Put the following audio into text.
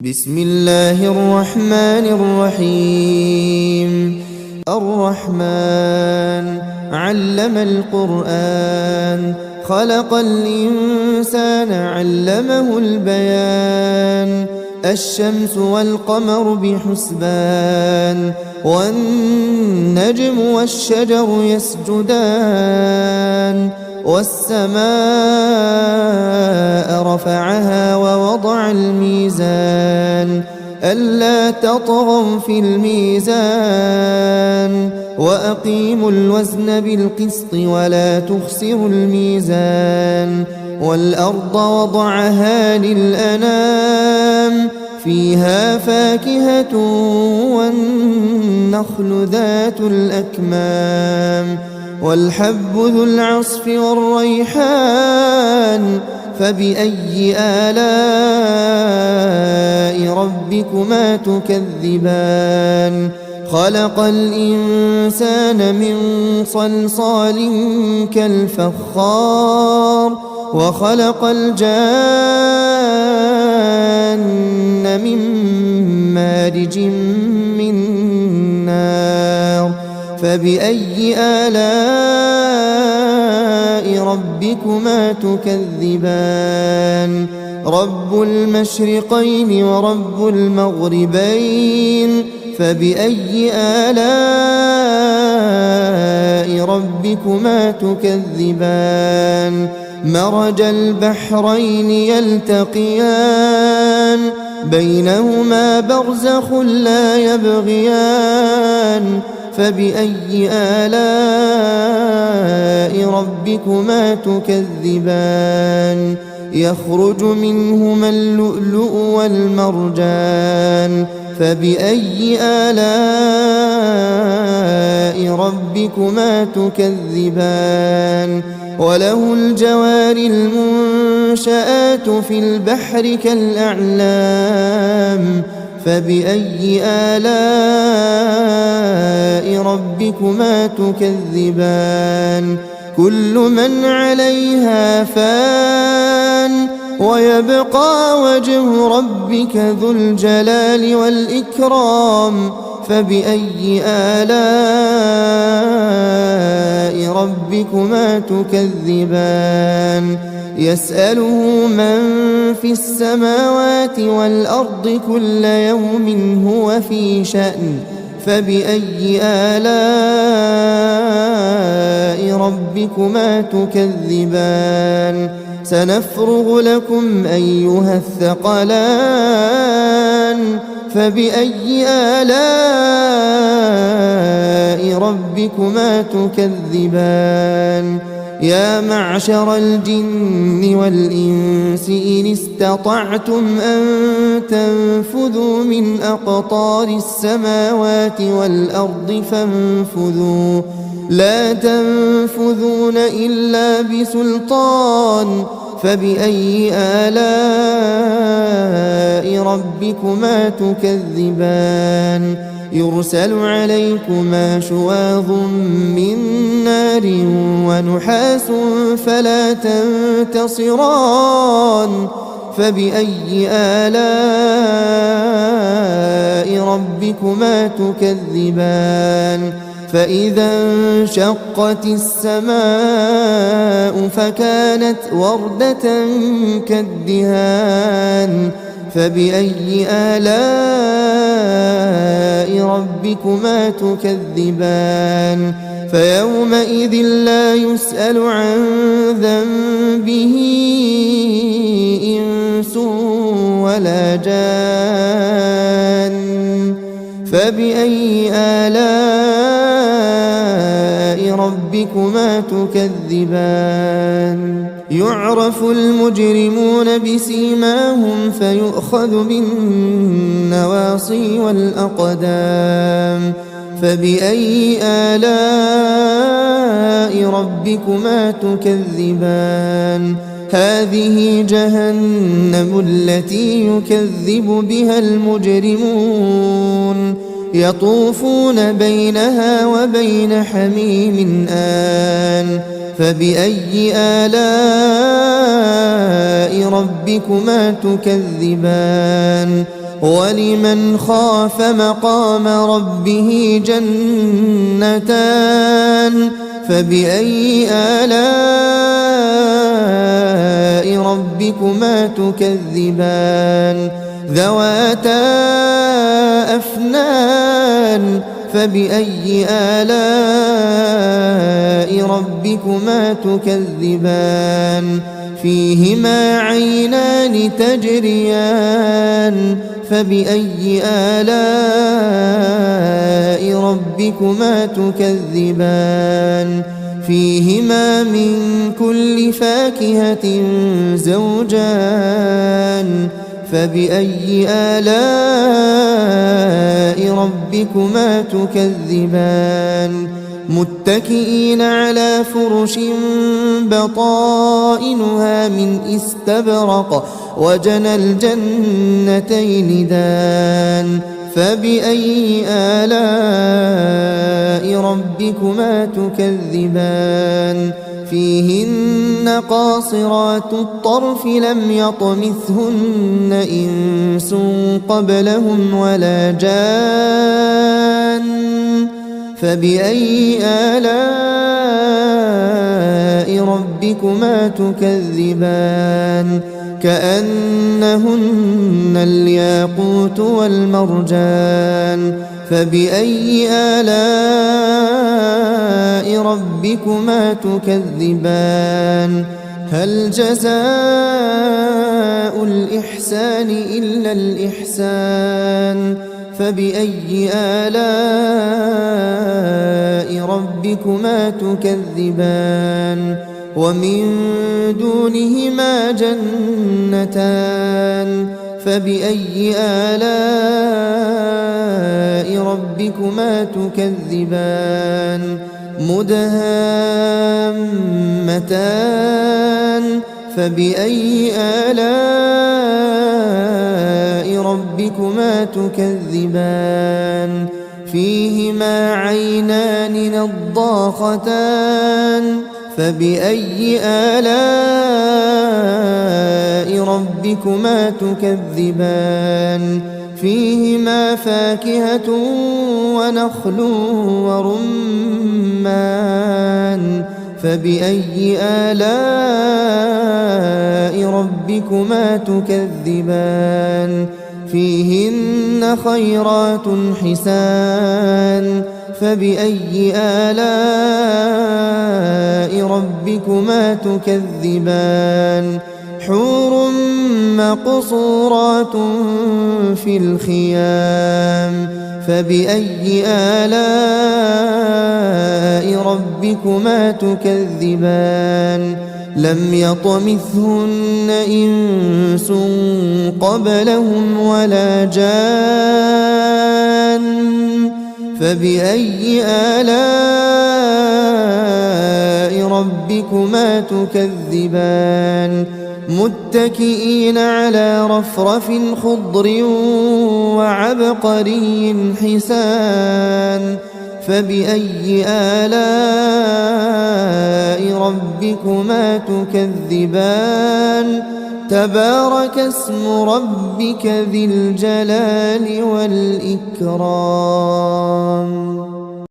بسم الله الرحمن الرحيم. الرحمن علم القرآن، خلق الإنسان علمه البيان. الشمس والقمر بحسبان، والنجم والشجر يسجدان. والسماء رفعها ووضع الميزان، ألا تطغوا في الميزان، وأقيموا الوزن بالقسط ولا تخسروا الميزان. والأرض وضعها للأنام، فيها فاكهة والنخل ذات الأكمام، والحب ذو العصف والريحان. فبأي آلاء ربكما تكذبان؟ خلق الإنسان من صلصال كالفخار، وخلق الجان من مارج من نار. فبأي آلاء ربكما تكذبان؟ رب المشرقين ورب المغربين. فبأي آلاء ربكما تكذبان؟ مرج البحرين يلتقيان، بينهما برزخ لا يبغيان. فبأي آلاء ربكما تكذبان؟ يخرج منهما اللؤلؤ والمرجان. فبأي آلاء ربكما تكذبان؟ وله الجوار المنشآت في البحر كالأعلام. فبأي آلاء ربكما تكذبان؟ كل من عليها فان، ويبقى وجه ربك ذو الجلال والإكرام. فبأي آلاء ربكما تكذبان؟ يسأله من في السماوات والأرض كل يوم هو في شأن. فبأي آلاء ربكما تكذبان؟ سنفرغ لكم أيها الثقلان. فبأي آلاء ربكما تكذبان؟ يا معشر الجن والإنس إن استطعتم أن تنفذوا من أقطار السماوات والأرض فانفذوا، لا تنفذون إلا بسلطان. فبأي آلاء ربكما تكذبان؟ يرسل عليكما شواظ من نار ونحاس فلا تنتصران. فبأي آلاء ربكما تكذبان؟ فإذا انشقت السماء فكانت وردة كالدهان. فبأي آلاء ربكما تكذبان؟ فيومئذ لا يسأل عن ذنبه إنس ولا جان. فبأي آلاء ربكما تكذبان؟ يعرف المجرمون بسيماهم فيؤخذ بالنواصي والأقدام. فبأي آلاء ربكما تكذبان؟ هذه جهنم التي يكذب بها المجرمون، يطوفون بينها وبين حميم آن. فبأي آلاء ربكما تكذبان؟ ولمن خاف مقام ربه جنتان فبأي آلاء ربكما تكذبان ذواتا أفنان فبأي آلاء ربكما تكذبان فيهما عينان تجريان فبأي آلاء ربكما تكذبان فيهما من كل فاكهة زوجان فبأي آلاء ربكما تكذبان متكئين على فرش بطائنها من استبرق وجنى الجنتين دان فبأي آلاء ربكما تكذبان فيهن قاصرات الطرف لم يطمثهن إنس قبلهم ولا جان فبأي آلاء ربكما تكذبان كأنهن الياقوت والمرجان فبأي آلاء ربكما تكذبان هل جزاء الإحسان إلا الإحسان فبأي آلاء ربكما تكذبان ومن دونهما جنتان فبأي آلاء ربكما تكذبان مدهامتان فبأي آلاء ربكما تكذبان فيهما عينان نضاختان فبأي آلاء ربكما تكذبان فيهما فاكهة ونخل ورمان فبأي آلاء ربكما تكذبان فيهن خيرات حسان فبأي آلاء ربكما تكذبان حور مقصورات في الخيام فبأي آلاء ربكما تكذبان لم يطمثهن إنس قبلهم ولا جان فبأي آلاء ربكما تكذبان متكئين على رفرف خضر وعبقري حسان فبأي آلاء ربكما تكذبان تبارك اسم ربك ذي الجلال والإكرام